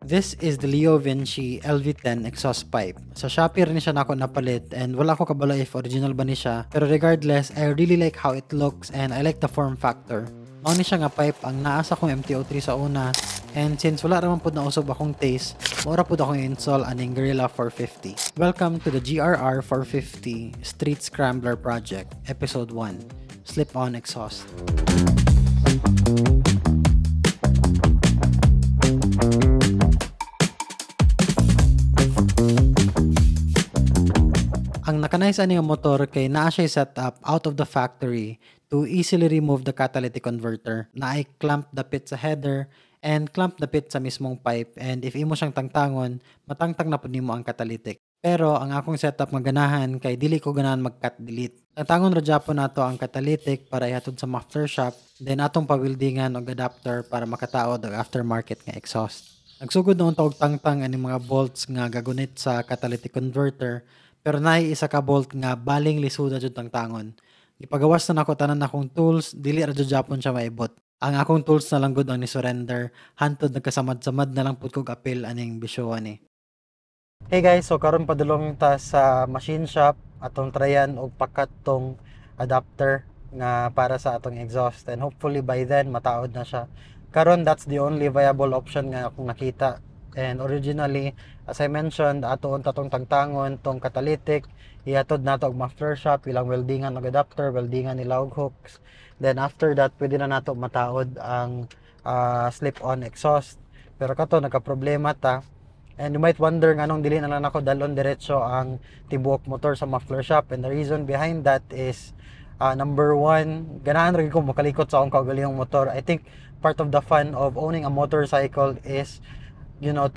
This is the Leo Vinci LV10 exhaust pipe. Sa Shopee rin siya nako napalit and wala ko kabalo if original ba ni siya. Pero regardless, I really like how it looks and I like the form factor. Mao ni siya nga pipe ang naasa kong MTO3 sa una. And since wala raman pud na usab akong taste, mura pud akong install aning Gorilla 450. Welcome to the GRR 450 Street Scrambler Project, Episode 1, Slip-On Exhaust. Ang nakanais ani nga motor kay naa siya setup out of the factory to easily remove the catalytic converter. Naay clamp dapit sa header and clamp dapit sa mismong pipe, and if imo siyang tangtangon, matangtang na pud nimo ang catalytic. Pero ang akong setup nga ganahan kay dili ko ganahan mag-cut delete. Tangtangon ra gyapon nato ang catalytic para ihatod sa muffler shop, then atong pawildingan og adapter para makataod og aftermarket nga exhaust. Nagsugod noon og tangtang ani mga bolts nga gagunit sa catalytic converter. Pero naay isa ka bolt nga baling lisuda jud tangtangon. Gipagawas na nako tanan akong tools, dili ra jud japon siya maibot. Ang akong tools na lang gud ang ni surrender, hantod nagkasamad-samad na lang pud kog apil aning bisyo ani. Hey guys, so karon padulong ta sa machine shop atong tryan og pakat tong adapter nga para sa atong exhaust, and hopefully by then mataod na siya. Karon that's the only viable option nga akong nakita. And originally, as I mentioned, atoon tatong tangtangon tong catalytic, ihatod nato og muffler shop, ilang weldingan og adapter, weldingan nila og hooks. Then after that, pwede na nato mataod ang slip-on exhaust. Pero kato nagka-problema ta. And you might wonder nganong dili na lang ako dalon diretso ang tibuok motor sa muffler shop, and the reason behind that is number one, ganahan rin ko makalikot sa akong kaugalingong motor. I think part of the fun of owning a motorcycle is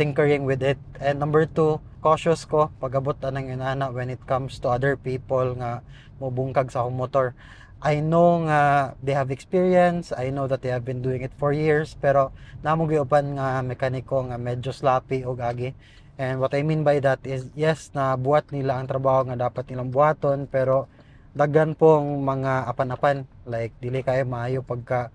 tinkering with it. And number two, cautious ko pag-abot anang inana when it comes to other people nga mobungkag sa akong motor. I know nga they have experience, I know that they have been doing it for years, pero namo gyupan nga mekaniko nga medyo sloppy og agi. And what I mean by that is, yes, na buhat nila ang trabaho nga dapat nilang buhaton, pero daghan pong mga apan-apan, like dili kayo maayo pagka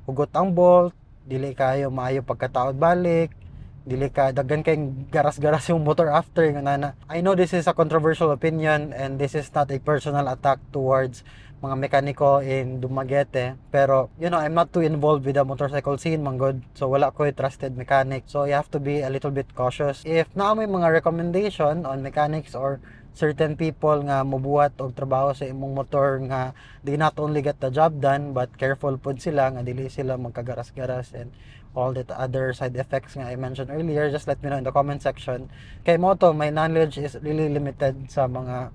hugot ang bolt, dili kayo maayo pagkataod balik, dili ka daghan kay garas-garas yung motor after nga nana. I know this is a controversial opinion and this is not a personal attack towards mga mekaniko in Dumaguete, pero I'm not too involved with the motorcycle scene manggod, so wala ko trusted mechanic, so you have to be a little bit cautious. If naa may mga recommendation on mechanics or certain people nga mobuhat og trabaho sa imong motor nga they not only get the job done but careful pud sila nga dili sila magkagaras-garas and all that other side effects nga I mentioned earlier, just let me know in the comment section. Kay moto, my knowledge is really limited sa mga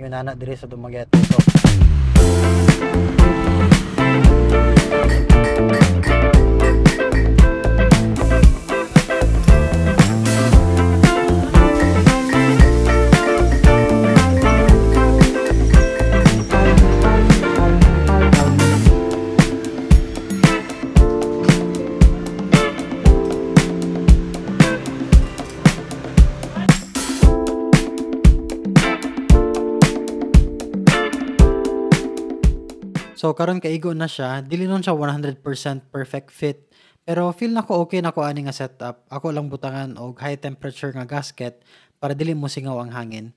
nana diri sa Dumaguete. So karon kaigo na siya, dili nun siya 100% perfect fit, pero feel nako okay nako ani nga setup. Ako lang butangan og high temperature nga gasket para dili mo singaw ang hangin.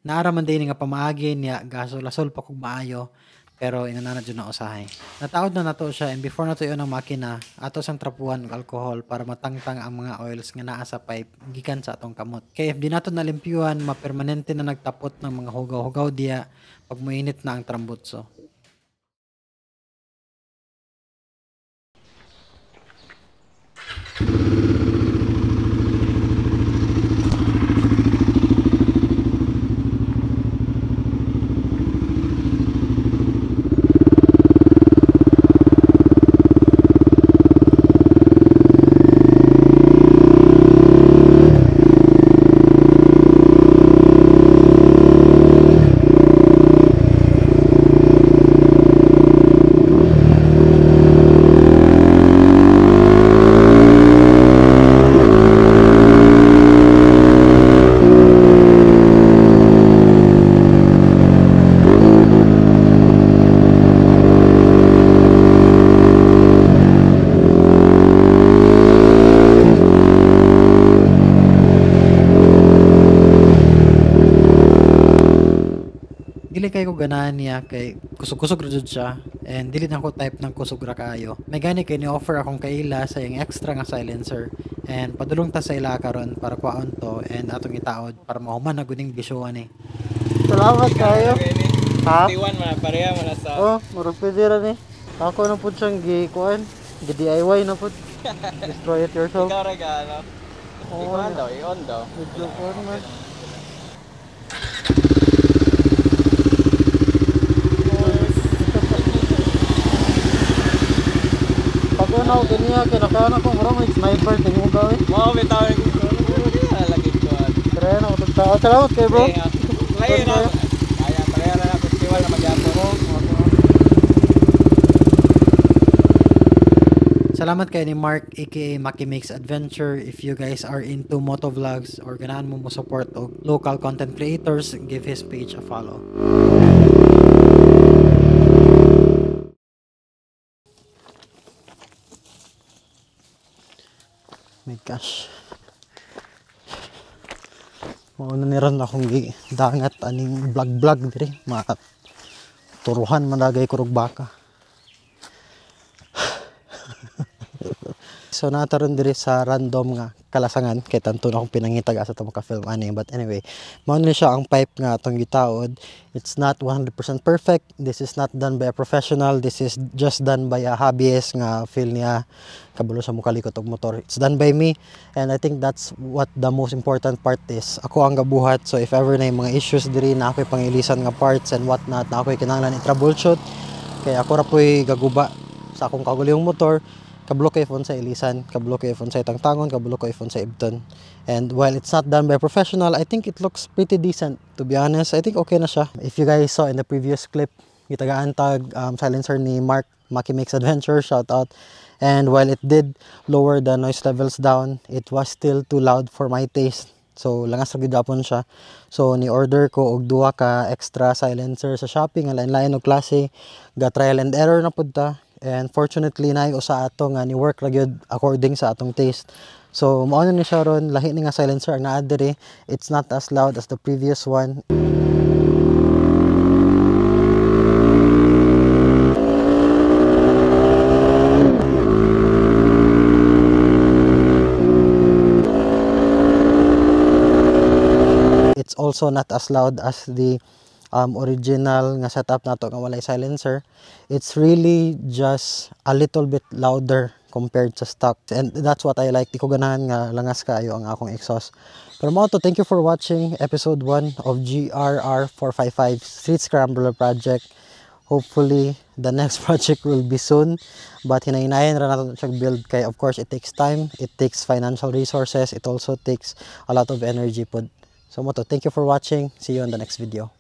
Naara man din nga pamaagi niya gasol-asol pa kog maayo, pero inanana jud na usahay. Nataod na nato siya, and before nato iyon ang makina, ato sang trapuan og alcohol para matangtang ang mga oils nga naa sa pipe gikan sa atong kamot. Kay if di nato nalimpyuhan, mapermanente na nagtapot ng mga hugaw-hugaw diya pag moinit na ang trambutso. kay ko ganahan niya kay kusog-kusog ra jud siya and dili na ako type ng kusog ra kaayo. May gani kay ni-offer akong kaila sa yung extra nga silencer and padulong ta sa ila karon para kuhaon to and atong itaod para mahuman na guning bisyuhan ni. Salamat kayo. Ha? Tiwan man pareha man sa. Oh, murag pwede ra ni. Ako na pud siyang gikuan, gi-DIY na pud. Destroy it yourself. Ikaw ra ka ano. Oo, i-on daw. medyo kuan man. Pag unaw ganiya kinakaana ko mura may sniper tingin mo gawin. Mo bitaw ko lagi ko. Tara na ko tao. Salamat kay bro. Lain na. Kaya pareha na festival na magyapon mo. Salamat kay ni Mark aka Maki Makes Adventure. If you guys are into motovlogs or ganahan mo mo support og local content creators, give his page a follow. My gosh. Mauna ni ron akong dangat aning vlog diri. Turuhan managay kurog baka. So nataron diri sa random nga kalasangan kay tanto na akong pinangitag asa ta maka-film ani, but anyway mao ni siya ang pipe nga atong gitaod. It's not 100% perfect. This is not done by a professional. This is just done by a hobbyist nga feel niya kabalo sa mukalikot og motor. It's done by me and I think that's what the most important part is. Ako ang gabuhat, so if ever na yung mga issues diri na ako'y pangilisan nga parts and what not na ako'y kinahanglan i-troubleshoot kay ako ra po'y gaguba sa akong kagulihong motor. Kablo kay phone sa ilisan, kablo kay phone sa tangtangon, kablo kay phone sa ibton. And while it's not done by a professional, I think it looks pretty decent. To be honest, I think okay na siya. If you guys saw in the previous clip, gitagaan tag silencer ni Mark, Maki Makes Adventure, shout out. And while it did lower the noise levels down, it was still too loud for my taste. So langas ra gyud gyapon siya. So ni order ko og duha ka extra silencer sa Shopee nga lain-lain og klase, ga trial and error na pud ta. And fortunately na usa ato nga ni work ra gyud according sa atong taste. So mao na ni siya ron, lahi ni nga silencer ang naa diri. It's not as loud as the previous one. It's also not as loud as the original nga setup nato nga walay silencer. It's really just a little bit louder compared sa stock, and that's what I like. Di ko ganahan nga langas kaayo ang akong exhaust. Pero mo to, thank you for watching episode 1 of GRR 455 Street Scrambler project. Hopefully the next project will be soon, but hinahinayan ra nato siya build kay of course it takes time, it takes financial resources, it also takes a lot of energy pod. So mo to, thank you for watching. See you on the next video.